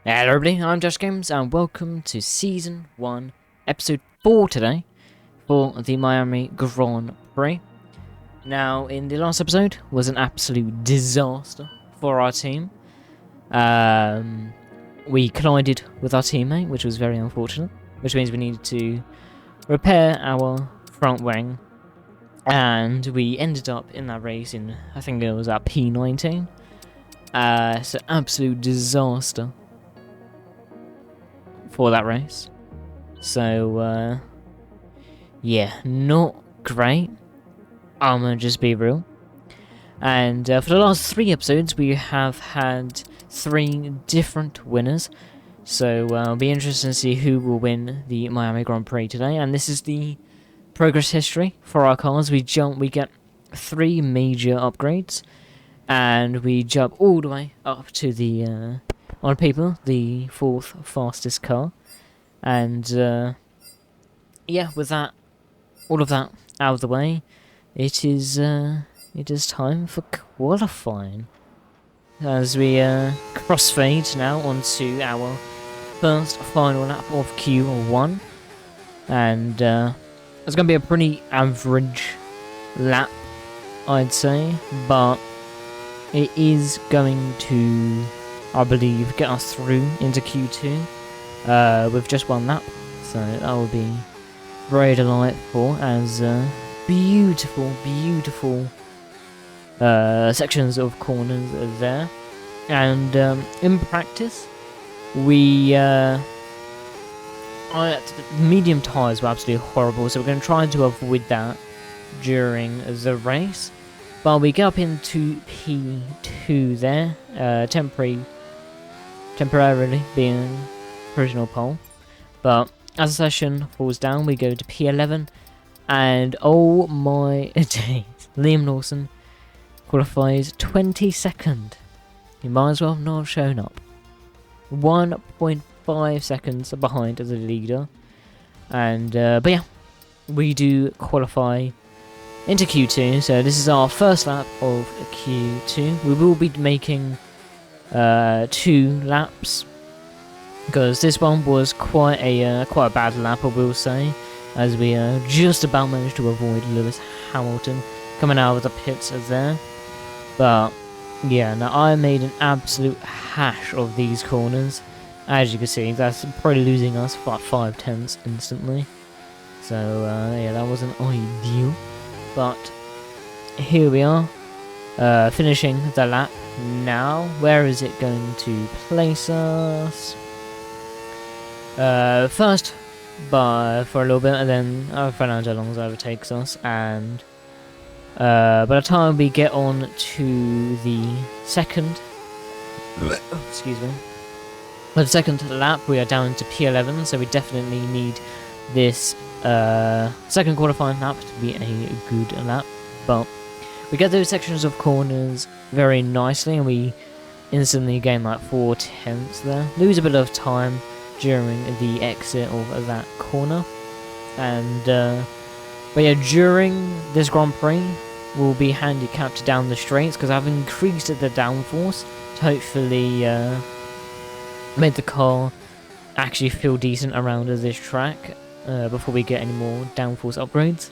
Hello everybody, I'm Josh Games and welcome to Season 1, Episode 4 today for the Miami Grand Prix. Now, in the last episode was an absolute disaster for our team. We collided with our teammate, which was very unfortunate, which means we needed to repair our front wing, and we ended up in that race in, I think it was at P19. So absolute disaster for that race. So, yeah, not great. I'm gonna just be real. And for the last 3 episodes, we have had 3 different winners. So, it'll be interesting to see who will win the Miami Grand Prix today. And this is the progress history for our cars. We get 3 major upgrades, and we jump all the way up to the on paper, the 4th fastest car. And yeah, with that, all of that out of the way, it is time for qualifying. As we crossfade now onto our first final lap of Q1, and it's going to be a pretty average lap, I'd say, but it is going to, I believe, get us through into Q2 with just 1 lap, so that will be very delightful, as beautiful sections of corners are there. And in practice, we medium tyres were absolutely horrible, so we're going to try to avoid that during the race. But we get up into P2 there, temporarily being provisional pole. But as the session falls down, we go to P11, and oh my days, Liam Lawson qualifies 22nd. He might as well not have shown up. 1.5 seconds behind the leader. And but yeah, we do qualify into Q2, so this is our first lap of Q2. We will be making 2 laps, because this one was quite a bad lap, I will say, as we just about managed to avoid Lewis Hamilton coming out of the pits there. But yeah, now I made an absolute hash of these corners. As you can see, that's probably losing us for 5/10 instantly. So yeah, that wasn't ideal. But here we are, finishing the lap now. Where is it going to place us? First, for a little bit, and then I'll find out how long it overtakes us. And by the time we get on to the second, excuse me, for the second lap, we are down to P11, so we definitely need this second qualifying lap to be a good lap. But we get those sections of corners very nicely, and we instantly gain like 4/10 there. Lose a bit of time during the exit of that corner, and but yeah, during this Grand Prix we'll be handicapped down the straights, because I've increased the downforce to hopefully make the car actually feel decent around this track before we get any more downforce upgrades.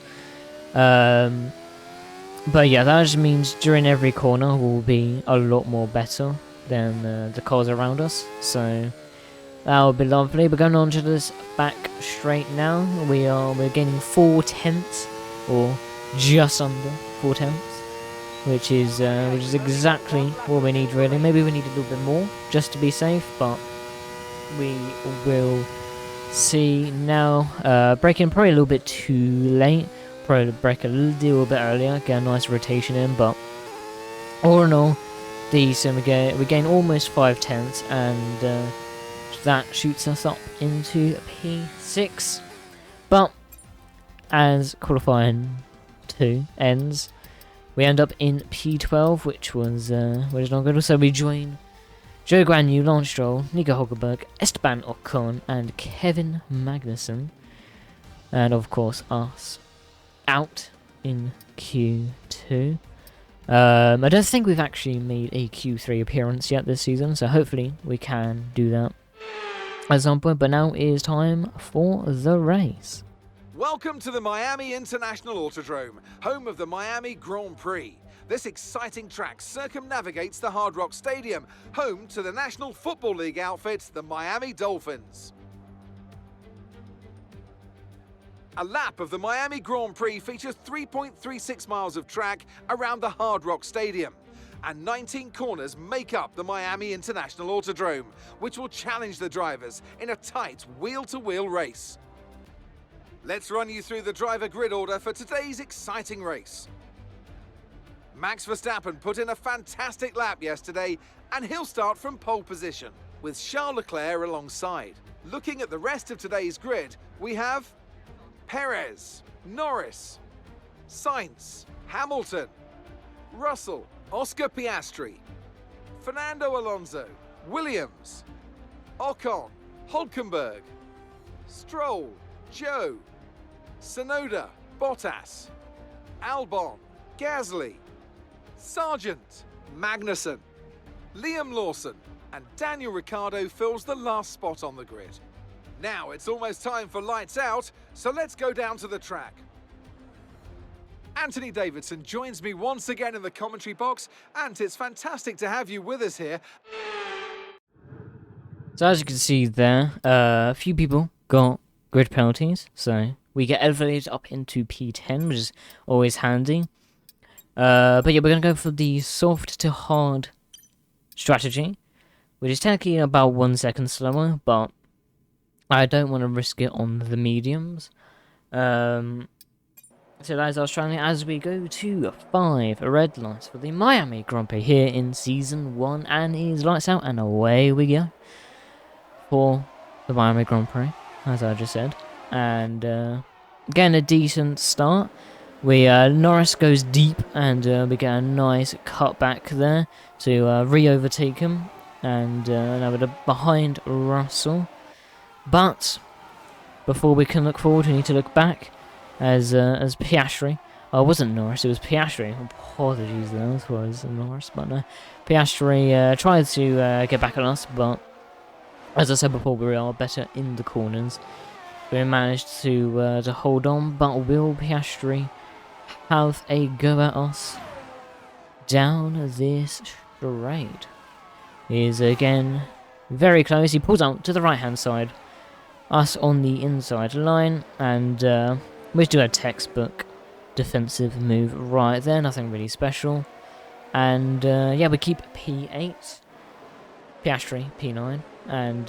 But yeah, that just means during every corner we'll be a lot more better than the cars around us, so that would be lovely. We're going on to this back straight now. We're gaining 4/10, or just under 4/10, which is exactly what we need really. Maybe we need a little bit more just to be safe, but we will see now. Braking probably a little bit too late. Probably brake a little bit earlier, get a nice rotation in. But all in all, decent. We gain almost 5/10, and that shoots us up into P6. But as qualifying 2 ends, we end up in P12, which was not good. So we join Joe Guanyu, Lance Stroll, Nico Hulkenberg, Esteban Ocon, and Kevin Magnussen, and of course us, out in Q2. I don't think we've actually made a Q3 appearance yet this season, so hopefully we can do that at some point, but now it is time for the race. Welcome to the Miami International Autodrome, home of the Miami Grand Prix. This exciting track circumnavigates the Hard Rock Stadium, home to the National Football League outfit, the Miami Dolphins. A lap of the Miami Grand Prix features 3.36 miles of track around the Hard Rock Stadium, and 19 corners make up the Miami International Autodrome, which will challenge the drivers in a tight wheel-to-wheel race. Let's run you through the driver grid order for today's exciting race. Max Verstappen put in a fantastic lap yesterday, and he'll start from pole position, with Charles Leclerc alongside. Looking at the rest of today's grid, we have Perez, Norris, Sainz, Hamilton, Russell, Oscar Piastri, Fernando Alonso, Williams, Ocon, Hülkenberg, Stroll, Joe, Tsunoda, Bottas, Albon, Gasly, Sargent, Magnussen, Liam Lawson, and Daniel Ricciardo fills the last spot on the grid. Now it's almost time for lights out, so let's go down to the track. Anthony Davidson joins me once again in the commentary box, and it's fantastic to have you with us here. So as you can see there, a few people got grid penalties, so we get elevated up into P10, which is always handy. But yeah, we're going to go for the soft to hard strategy, which is technically about 1 second slower, but I don't want to risk it on the mediums. So that is our strategy as we go to 5 red lights for the Miami Grand Prix here in Season 1, and it is lights out and away we go for the Miami Grand Prix, as I just said. And getting a decent start. Norris goes deep, and we get a nice cutback there to re-overtake him, and now we're behind Russell. But before we can look forward, we need to look back as Piastri. Oh, it wasn't Norris, it was Piastri. Apologies there, that was Norris, but no. Piastri tried to get back on us, but as I said before, we are better in the corners. We managed to hold on, but will Piastri have a go at us down this straight? He is again very close. He pulls out to the right hand side, us on the inside line, and we do a textbook defensive move right there, nothing really special. And yeah, we keep P8, Piastri P9, and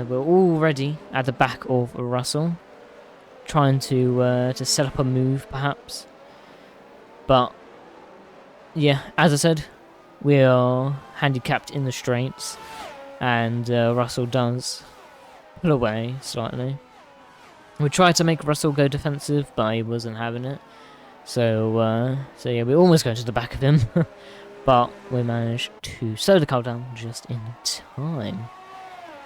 we're already at the back of Russell, trying to set up a move perhaps. But yeah, as I said, we are handicapped in the straights, and Russell does pull away slightly. We tried to make Russell go defensive, but he wasn't having it. So yeah, we're almost going to the back of him, but we managed to slow the car down just in time.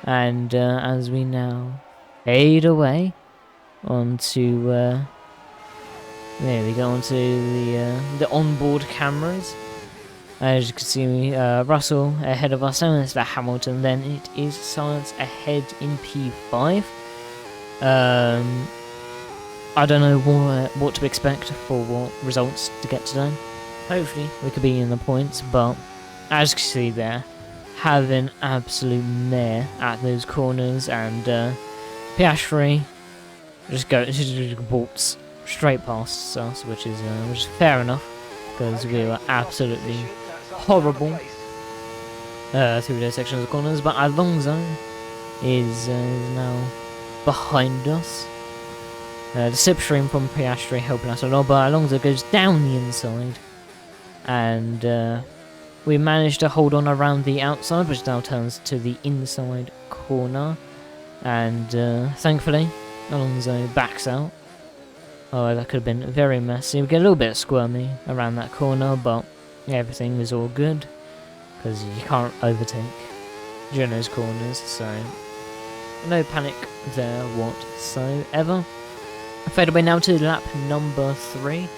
And as we now fade away onto there we go, onto the onboard cameras. As you can see, Russell ahead of us, and it's the Hamilton. Then it is Sainz ahead in P5. I don't know what to expect for what results to get today. Hopefully we could be in the points, but as you can see there, have an absolute mare at those corners, and Piastri just walks straight past us, which is fair enough, because we were absolutely horrible through those sections of the corners. But Alonso is now behind us. The slipstream from Piastri helping us a lot, but Alonso goes down the inside, and we managed to hold on around the outside, which now turns to the inside corner, and thankfully Alonso backs out. Oh, that could have been very messy. We get a little bit squirmy around that corner, but everything was all good, because you can't overtake during those corners, so no panic there whatsoever. Fade away now to lap number 3.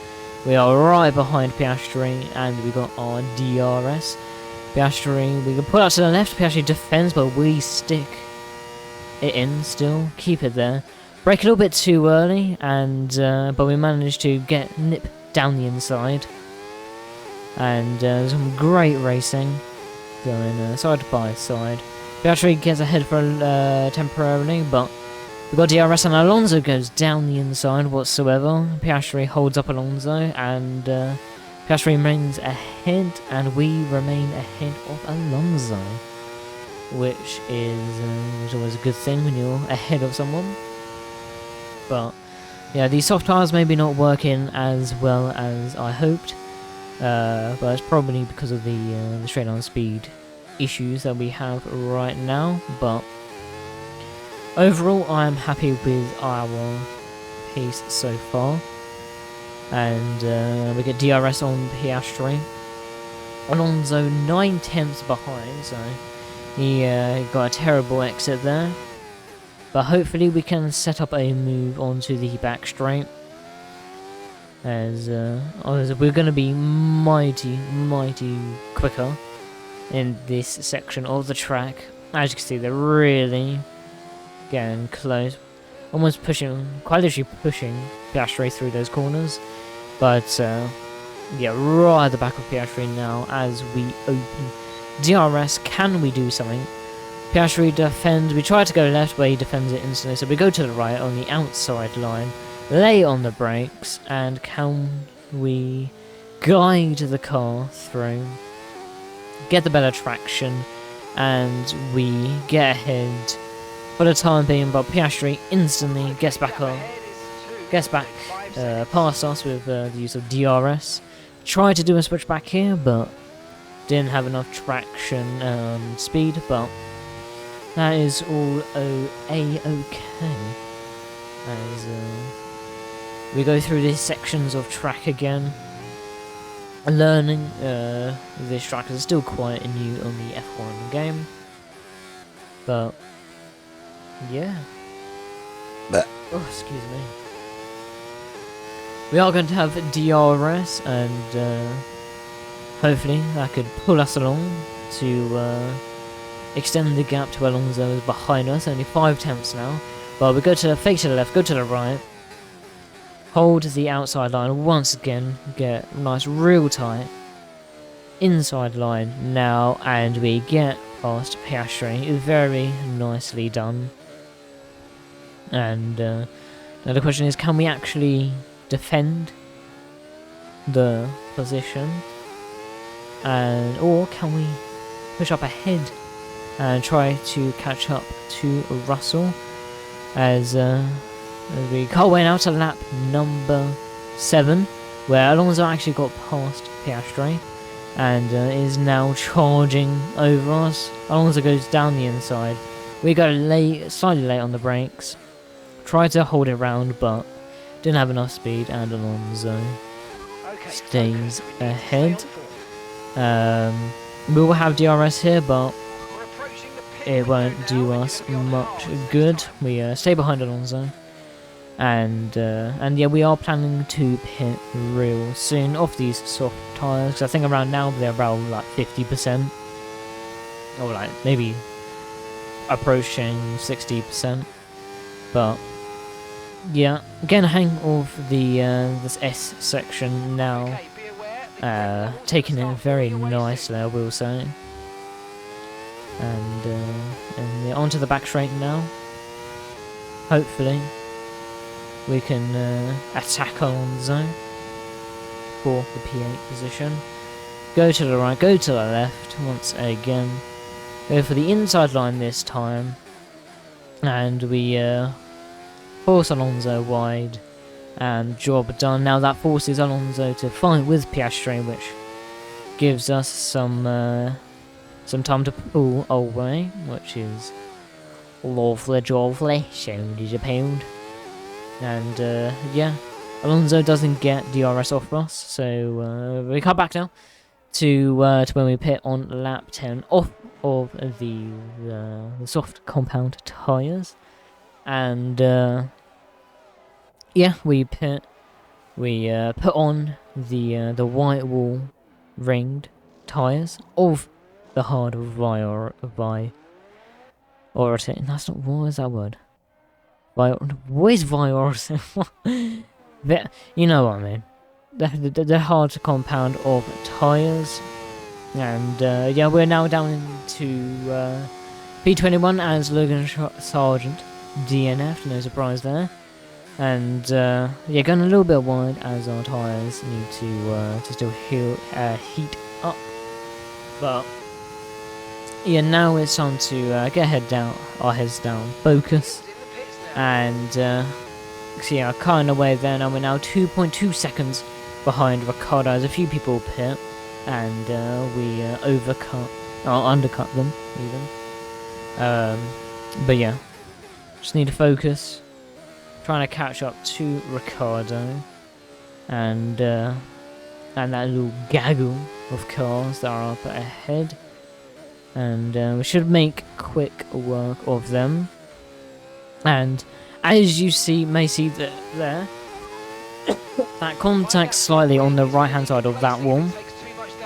We are right behind Piastri, and we got our DRS. Piastri, we can pull out to the left. Piastri defends, but we stick it in still, keep it there. Brake a little bit too early, and but we managed to nip down the inside. And some great racing going side by side. Piastri gets ahead for temporarily, but we've got DRS and Alonso goes down the inside whatsoever. Piastri holds up Alonso, and Piastri remains ahead, and we remain ahead of Alonso, which is always a good thing when you're ahead of someone. But yeah, these soft tyres maybe not working as well as I hoped, but it's probably because of the straight line speed issues that we have right now. But overall, I'm happy with our pace so far, and we get DRS on Piastri. Alonso 9/10 behind, so he got a terrible exit there. But hopefully we can set up a move onto the back straight, as we're going to be mighty quicker in this section of the track. As you can see, they're really getting close, almost pushing, quite literally pushing Piastri through those corners. But yeah, right at the back of Piastri now as we open DRS. Can we do something? Piastri defends. We try to go left, but he defends it instantly. So we go to the right on the outside line, lay on the brakes, and can we guide the car through, get the better traction, and we get ahead for the time being. But Piastri instantly gets back past us with the use of DRS. Tried to do a switch back here, but didn't have enough traction speed. But that is all a-okay, as we go through these sections of track again, learning this track, because it's still quite new on the F1 game. But yeah, oh, excuse me. We are going to have DRS, and hopefully that could pull us along to extend the gap to Alonso is behind us, only 5/10 now. But we go to the fake to the left, go to the right, hold the outside line once again, get nice real tight inside line now, and we get past Piastri. Very nicely done. And now the question is, can we actually defend the position, and or can we push up ahead and try to catch up to Russell, as we can't wait out to lap number 7, where Alonso actually got past Piastri and is now charging over us. Alonso goes down the inside. We go slightly late on the brakes, try to hold it round, but didn't have enough speed, and Alonso stays ahead. We will have DRS here, but it won't do us much good. We stay behind Alonso, and yeah, we are planning to pit real soon off these soft tyres, because I think around now they're around like 50%, or like maybe approaching 60%. But yeah, getting a hang of the this S section now, taking it very nicely, I will say. And yeah, onto the back straight now. Hopefully we can attack Alonso for the P8 position. Go to the right, go to the left once again. Go for the inside line this time, and we force Alonso wide, and job done. Now that forces Alonso to fight with Piastri, which gives us some time to pull away, which is lovely, £70 a pound. And yeah, Alonso doesn't get DRS off us, so we come back now to when we pit on lap 10 off of the soft compound tyres. And yeah, we put on the white wall ringed tyres of the hard Or that's not, what is that word? What is virus? You know what I mean. The hard compound of tyres. And yeah, we're now down into P21 as Logan Sargent DNF, no surprise there. And yeah, going a little bit wide as our tyres need to still heat up. But yeah, now it's time to get our heads down, focus, and see our car in the way there. Now we're now 2.2 seconds behind Ricardo as a few people pit, and we undercut them even. But yeah, just need to focus, trying to catch up to Ricardo, and that little gaggle of cars that are up ahead. And we should make quick work of them. And as you may see there, that contact slightly on the right hand side of that wall,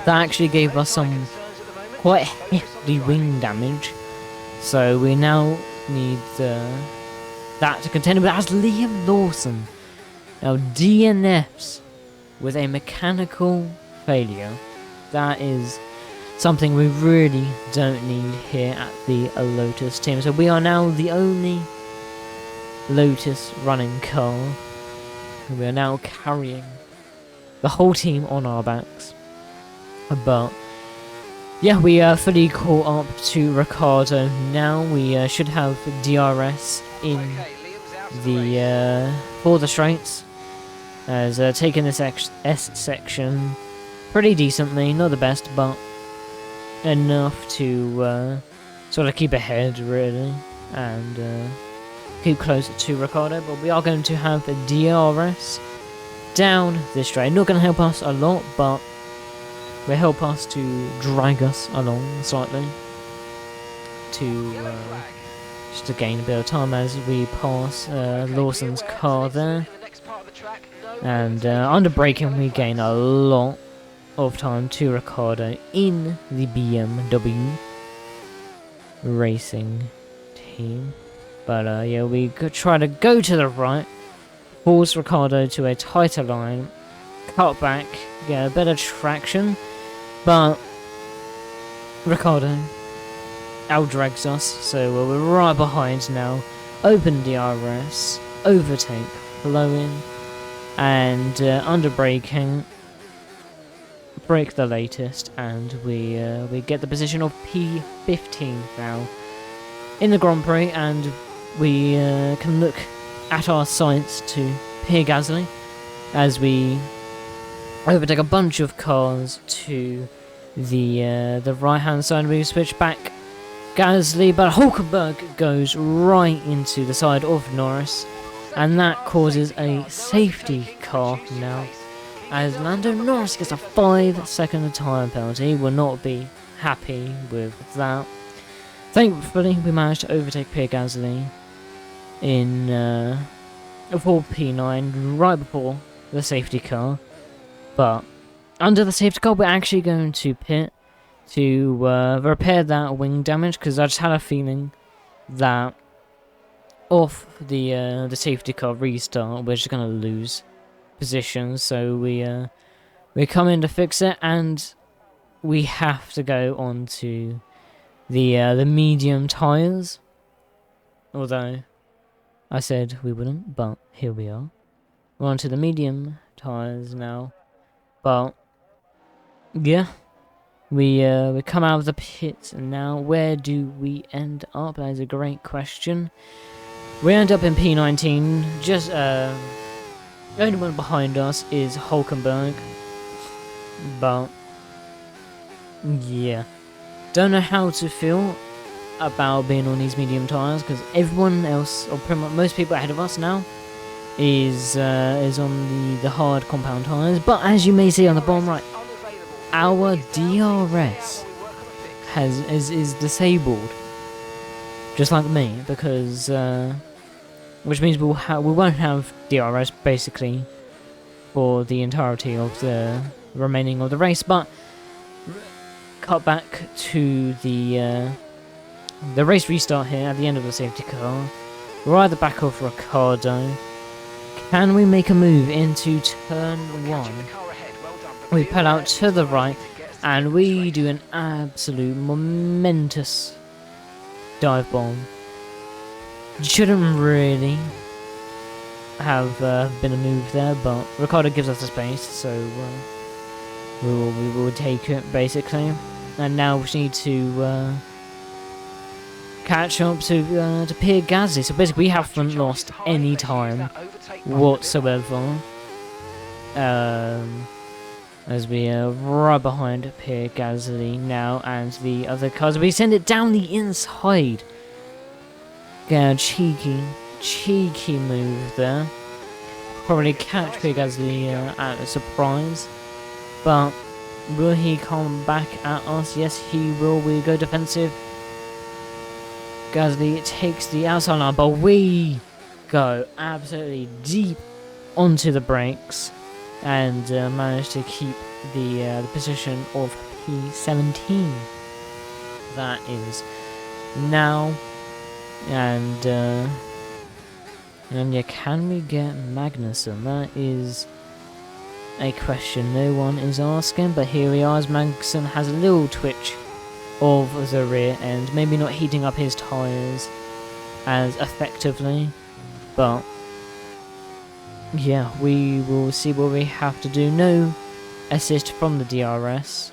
that actually gave us some quite hefty wing damage. So we now need that to contend with. As Liam Lawson now DNFs with a mechanical failure. That is something we really don't need here at the Lotus team. So we are now the only Lotus running car. We are now carrying the whole team on our backs. But yeah, we are fully caught up to Ricardo now. We should have DRS in the for the straights, as taking this S section pretty decently, not the best, but enough to sort of keep ahead really, and keep close to Ricardo. But we are going to have a DRS down this straight. Not going to help us a lot, but will help us to drag us along slightly to just to gain a bit of time as we pass Lawson's car there. And under braking we gain a lot of time to Ricardo in the BMW racing team. But yeah, we could try to go to the right, force Ricardo to a tighter line, cut back, get a better traction, but Ricardo outdrags us, so we're right behind now. Open DRS, overtake, flow in, and under braking, break the latest, and we get the position of P15 now in the Grand Prix, and we can look at our sights to Pierre Gasly as we overtake a bunch of cars to the right hand side. We switch back Gasly, but Hulkenberg goes right into the side of Norris, and that causes a safety car now, as Lando Norris gets a 5-second time penalty. He will not be happy with that. Thankfully, we managed to overtake Pierre Gasly in for P9 right before the safety car. But under the safety car, we're actually going to pit to repair that wing damage, because I just had a feeling that off the safety car restart, we're just gonna lose position. So we come in to fix it, and we have to go on to the medium tyres. Although I said we wouldn't, but here we are. We're on to the medium tyres now. But yeah, we come out of the pits now. Where do we end up? That is a great question. We end up in P19. Just the only one behind us is Hulkenberg. But yeah, don't know how to feel about being on these medium tyres, because everyone else, or pretty much most people ahead of us now, is on the hard compound tyres. But as you may see on the bottom right, our DRS is disabled, just like me, because which means we won't have DRS basically for the entirety of the remaining of the race. But cut back to the the race restart here at the end of the safety car. We're at the back of Ricardo. Can we make a move into turn 1? We pull out to the right and we do an absolute momentous dive bomb. Shouldn't really have been a move there, but Ricardo gives us the space, so we will take it basically. And now we need to catch up to Pierre Gasly. So basically, we haven't lost any time whatsoever. As we are right behind Pierre Gasly now and the other cars. We send it down the inside. Cheeky move there. Probably catch Pierre Gasly at a surprise. But will he come back at us? Yes, he will. We go defensive. Gasly takes the outside line, but we go absolutely deep onto the brakes and manage to keep the position of P17. That is now. And yeah, can we get Magnussen? That is a question no one is asking, but here we are as Magnussen has a little twitch of the rear end, maybe not heating up his tyres as effectively, but yeah, we will see what we have to do. No assist from the DRS,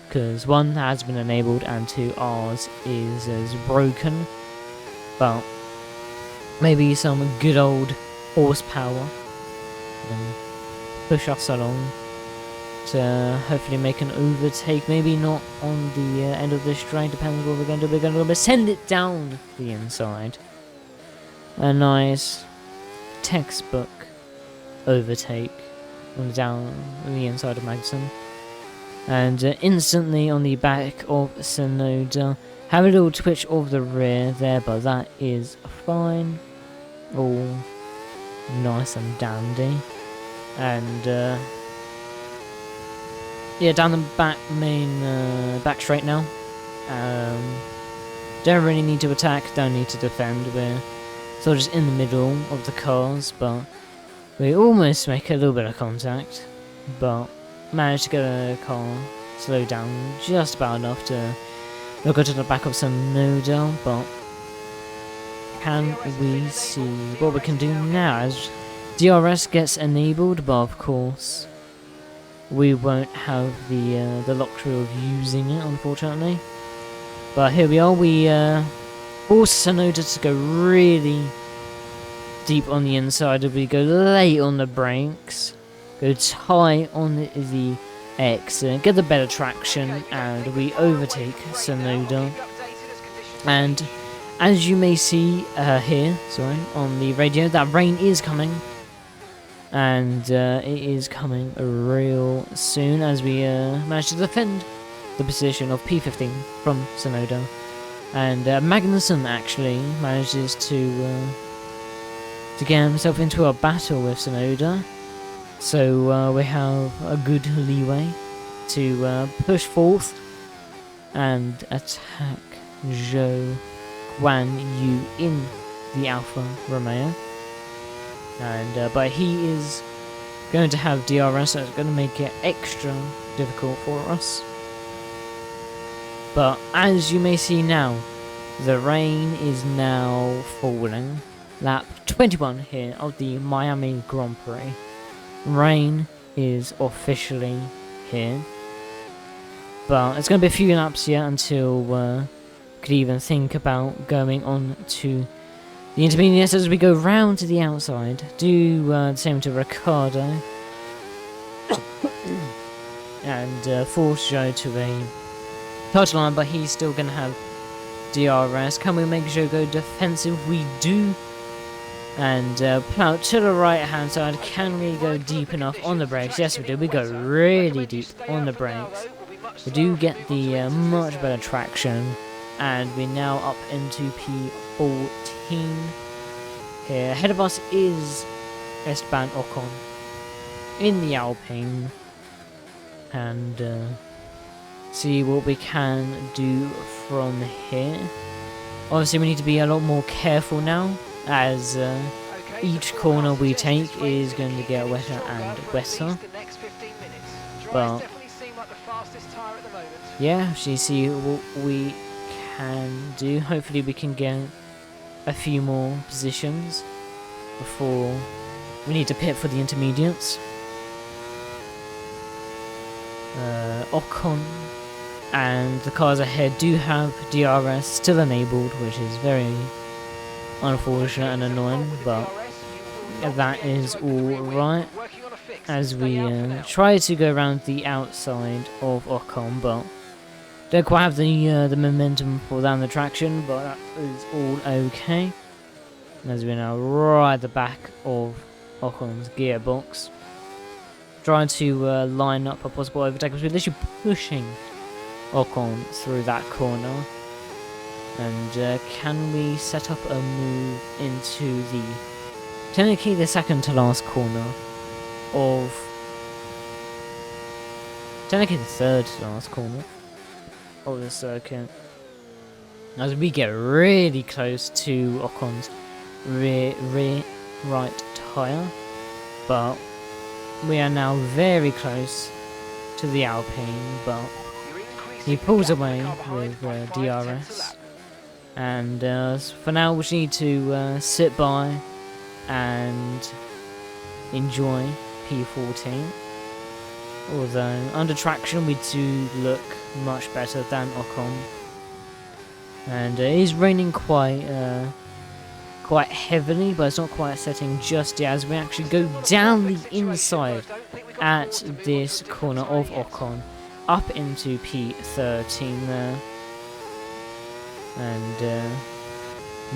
because 1 has been enabled and 2, ours is broken, but maybe some good old horsepower and push us along to hopefully make an overtake. Maybe not on the end of this straight, depends what we're going to do. We're going to send it down the inside. A nice textbook overtake down the inside of Magnussen. And instantly on the back of Tsunoda. Have a little twitch of the rear there, but that is fine. All nice and dandy. And yeah, down the back back straight now. Don't really need to attack, don't need to defend. We're sort of just in the middle of the cars, but we almost make a little bit of contact, but managed to get a car slow down just about enough to look to the back of Tsunoda. But can we see what we can do now as DRS gets enabled? But of course we won't have the luxury of using it, unfortunately. But here we are. We force Tsunoda to go really deep on the inside. We go late on the brakes, go tight on the exit, get the better traction, and we overtake Tsunoda. And as you may see here, sorry, on the radio, that rain is coming. And it is coming real soon as we manage to defend the position of P15 from Tsunoda. And Magnussen actually manages to get himself into a battle with Tsunoda. So we have a good leeway to push forth and attack Zhou Guan Yu in the Alfa Romeo. And but he is going to have DRS, so it's going to make it extra difficult for us. But as you may see now, the rain is now falling. Lap 21 here of the Miami Grand Prix. Rain is officially here. But it's going to be a few laps yet until we could even think about going on to the intermediates as we go round to the outside. Do the same to Ricardo. And force Zhou to a touch line, but he's still going to have DRS. Can we make Zhou go defensive? We do. And plow to the right hand side. Can we go deep enough on the brakes? Yes, we do. We go really deep on the brakes. We do get the much better traction. And we're now up into P14 here. Ahead of us is Esteban Ocon in the Alpine. And see what we can do from here. Obviously we need to be a lot more careful now, as each corner we take is going to get wetter and wetter. But yeah, actually see what we can do. Hopefully we can get a few more positions before we need to pit for the intermediates. Ocon and the cars ahead do have DRS still enabled, which is very unfortunate and annoying, but that is alright, as we try to go around the outside of Ocon, but don't quite have the momentum for down the traction, but that is all okay, as we're now right at the back of Ocon's gearbox, trying to line up a possible overtake, because we're literally pushing Ocon through that corner. And can we set up a move into the technically the second to last corner of technically the third to last corner of the circuit, as we get really close to Ocon's rear right tyre, but we are now very close to the Alpine, but he pulls away with DRS, and for now we need to sit by and enjoy P14, although under traction we do look much better than Ocon, and it is raining quite heavily, but it's not quite setting just yet, as we actually go down the inside at this corner of Ocon up into P13 there, and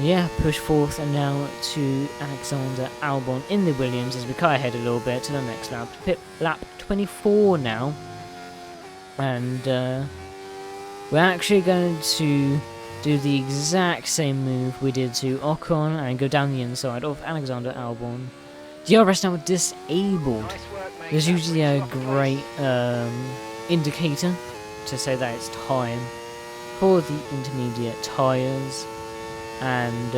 yeah, push forth and now to Alexander Albon in the Williams as we cut ahead a little bit to the next lap, pit lap 24 now, and we're actually going to do the exact same move we did to Ocon and go down the inside of Alexander Albon. DRS now disabled. There's usually a great indicator to say that it's time for the intermediate tyres, and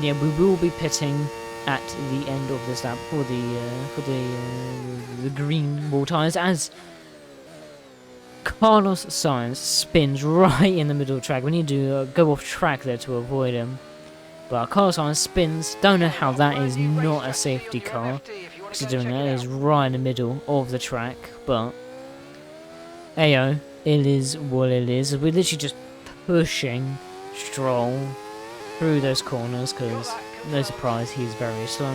yeah, we will be pitting at the end of this lap for the green wall tyres, as Carlos Sainz spins right in the middle of the track. We need to go off track there to avoid him, but Carlos Sainz spins. Don't know how that is not a safety car, considering that is right in the middle of the track, but ayo, it is what it is. We're literally just pushing Stroll through those corners, because no surprise, he's very slow.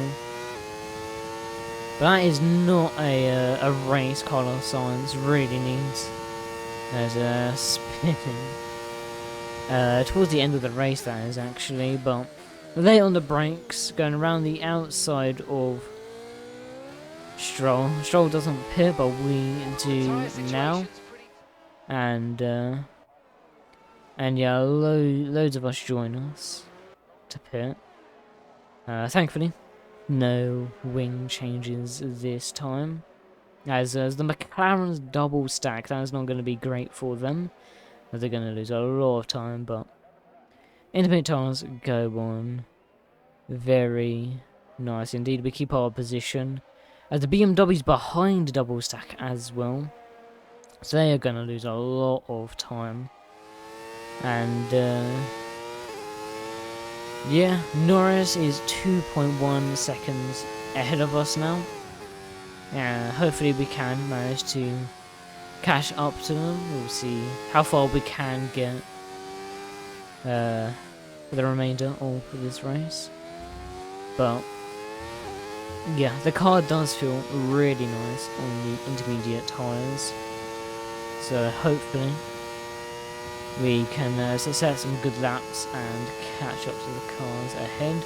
But that is not a race Carlos Sainz really needs. There's spinning towards the end of the race, that is actually, but late on the brakes, going around the outside of Stroll. Stroll doesn't pit, but we do now, and yeah, loads of us join us to pit. Thankfully, no wing changes this time, as the McLaren's double stack, that is not going to be great for them, as they're going to lose a lot of time, but intermediate tyres go on very nice indeed. We keep our position, as the BMW's behind the double stack as well, so they are going to lose a lot of time. And yeah, Norris is 2.1 seconds ahead of us now. Hopefully we can manage to catch up to them. We'll see how far we can get for the remainder of this race. But yeah, the car does feel really nice on the intermediate tyres, so hopefully we can set some good laps and catch up to the cars ahead,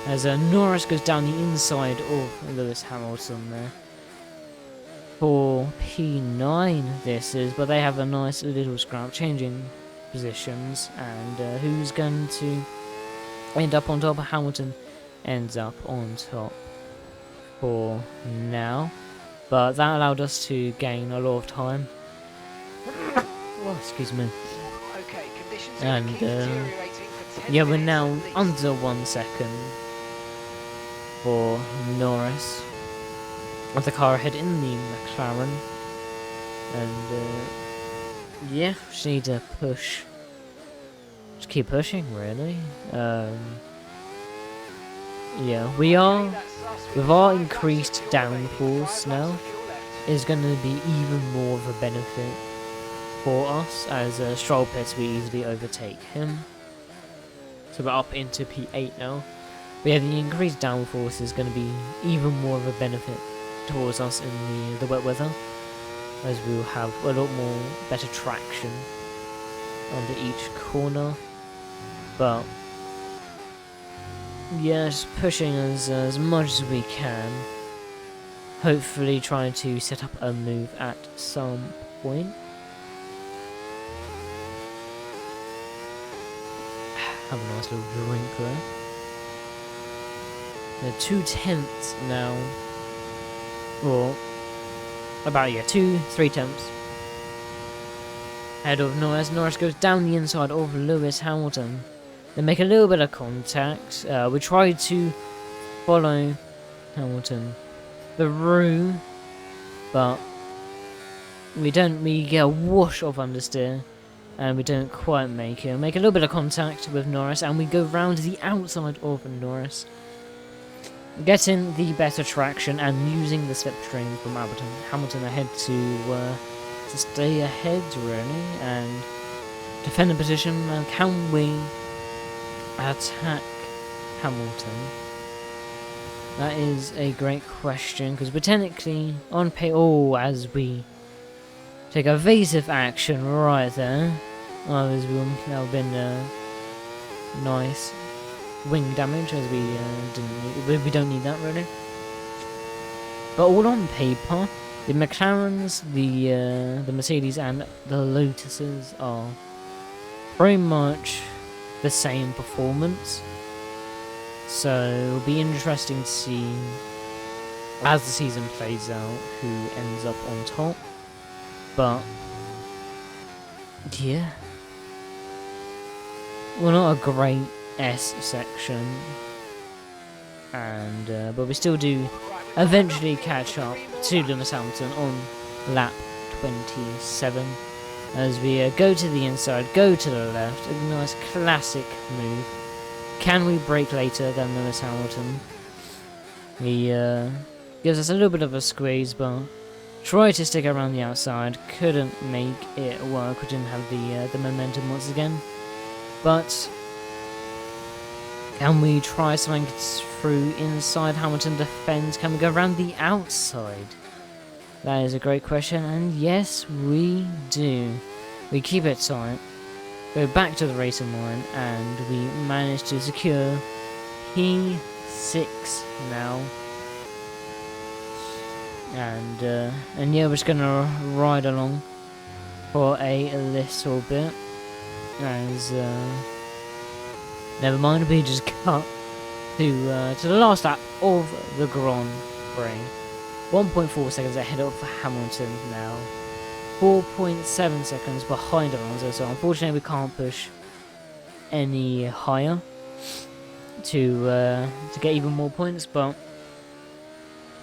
as Norris goes down the inside of Lewis Hamilton there for P9 this is, but they have a nice little scrap changing positions, and who's going to end up on top? Hamilton ends up on top for now, but that allowed us to gain a lot of time. Oh, excuse me. And yeah, we're now under 1 second for Norris with the car ahead in the McLaren. And yeah, just need to push. Just keep pushing, really. Yeah, with our increased downforce now, is going to be even more of a benefit for us, as Stroll pits we easily overtake him. So we're up into P8 now. But yeah, the increased downforce is going to be even more of a benefit towards us in the wet weather, as we will have a lot more better traction under each corner. But yeah, just pushing as much as we can. Hopefully trying to set up a move at some point. Have a nice little drink there. They're 2/10 now. Or about 3/10 ahead of Norris. Norris goes down the inside of Lewis Hamilton. They make a little bit of contact. We try to follow Hamilton through, but we get a whoosh of understeer, and we don't quite make it. We make a little bit of contact with Norris, and we go round the outside of Norris, getting the better traction and using the slipstream from Hamilton. Hamilton ahead to stay ahead, really, and defend the position. And can we attack Hamilton? That is a great question, because we're technically on pay. Oh, as we take evasive action right there. Oh, as we that would have been nice wing damage, as we don't need that really. But all on paper, the McLarens, the Mercedes, and the Lotuses are pretty much the same performance. So it'll be interesting to see, as the season plays out, who ends up on top. But yeah, we're not a great S section, and but we still do eventually catch up to Lewis Hamilton on lap 27 as we go to the inside, go to the left. A nice classic move. Can we brake later than Lewis Hamilton? He gives us a little bit of a squeeze, but tried to stick around the outside, couldn't make it work. We didn't have the momentum once again. But can we try something through inside? Hamilton defends. Can we go around the outside? That is a great question, and yes, we do. We keep it tight. Go back to the racing line, and we manage to secure P6 now. And yeah, we're just gonna ride along for a little bit. As never mind, we just cut to the last lap of the Grand Prix. 1.4 seconds ahead of Hamilton now. 4.7 seconds behind Alonso, so unfortunately we can't push any higher to get even more points, but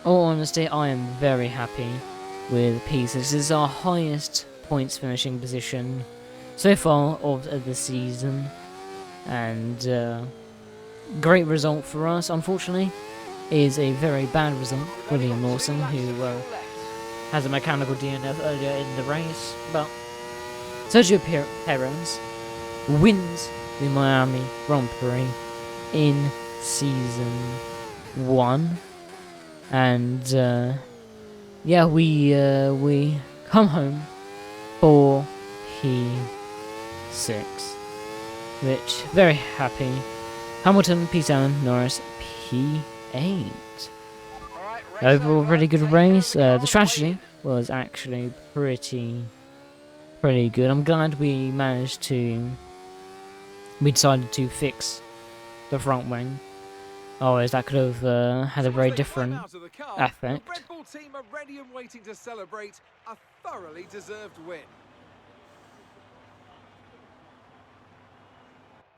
all honesty, I am very happy with P6. This is our highest points finishing position so far of the season, and great result for us. Unfortunately, is a very bad result for Liam Lawson, who has a mechanical DNF earlier in the race, but Sergio Perez wins the Miami Grand Prix in Season 1, and yeah, we come home for P6, which very happy. Hamilton P7, Norris P8. Overall, pretty good race. The strategy was actually pretty good. I'm glad we decided to fix the front wing. Otherwise, that could have had a very different effect. The Red Bull team are ready and waiting to celebrate a thoroughly deserved win.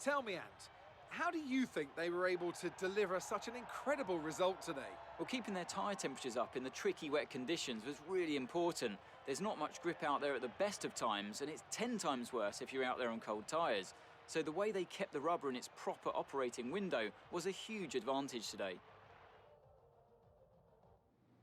Tell me, Ant, how do you think they were able to deliver such an incredible result today? Well, keeping their tyre temperatures up in the tricky wet conditions was really important. There's not much grip out there at the best of times, and it's 10 times worse if you're out there on cold tyres. So the way they kept the rubber in its proper operating window was a huge advantage today.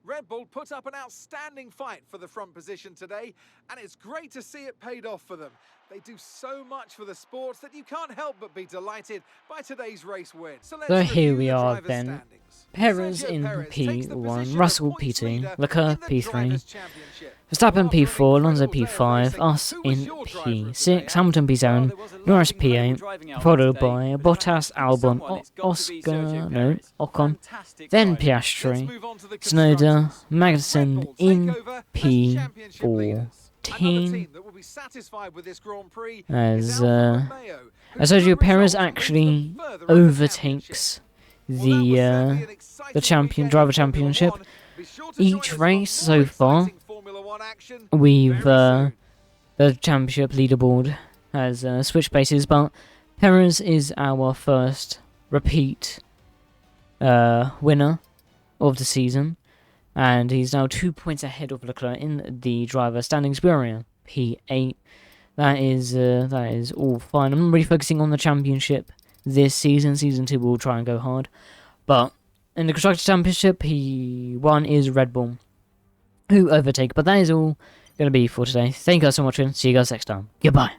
Red Bull put up an outstanding fight for the front position today, and it's great to see it paid off for them. They do so much for the sports that you can't help but be delighted by today's race win. So here we the are drivers' then. standings. Perez Sergio in Perez takes the P1, position Russell of points P2, leader Leclerc in the P3, Drivers' Championship. Verstappen After an P4, Alonso incredible day of P5, racing, us who was in your driver of the day, P6, Hamilton Well, P7, there was a lot Norris of incredible P8, driving out followed there today, by but if I had Bottas, to pick Albon, someone, it's got to be Sergio Perez. Ocon, Fantastic then driving. Let's Piastri, move on to the Tsunoda, constructors. Red Magnussen Bull in take over as championship leaders. Another P14, team that will be satisfied with this Grand Prix as is Alfa Romeo, whose Sergio good Perez result actually leads them further in the overtakes the driver championship. Each race so far, we've the championship leaderboard has switched bases, but Perez is our first repeat winner of the season, and he's now 2 points ahead of Leclerc in the driver standings. We're in P8. That is all fine. I'm not really focusing on the championship this season. Season 2 will try and go hard, but in the Constructors' Championship, P1 is Red Bull, who overtake. But that is all going to be for today. Thank you guys so much, and see you guys next time. Goodbye.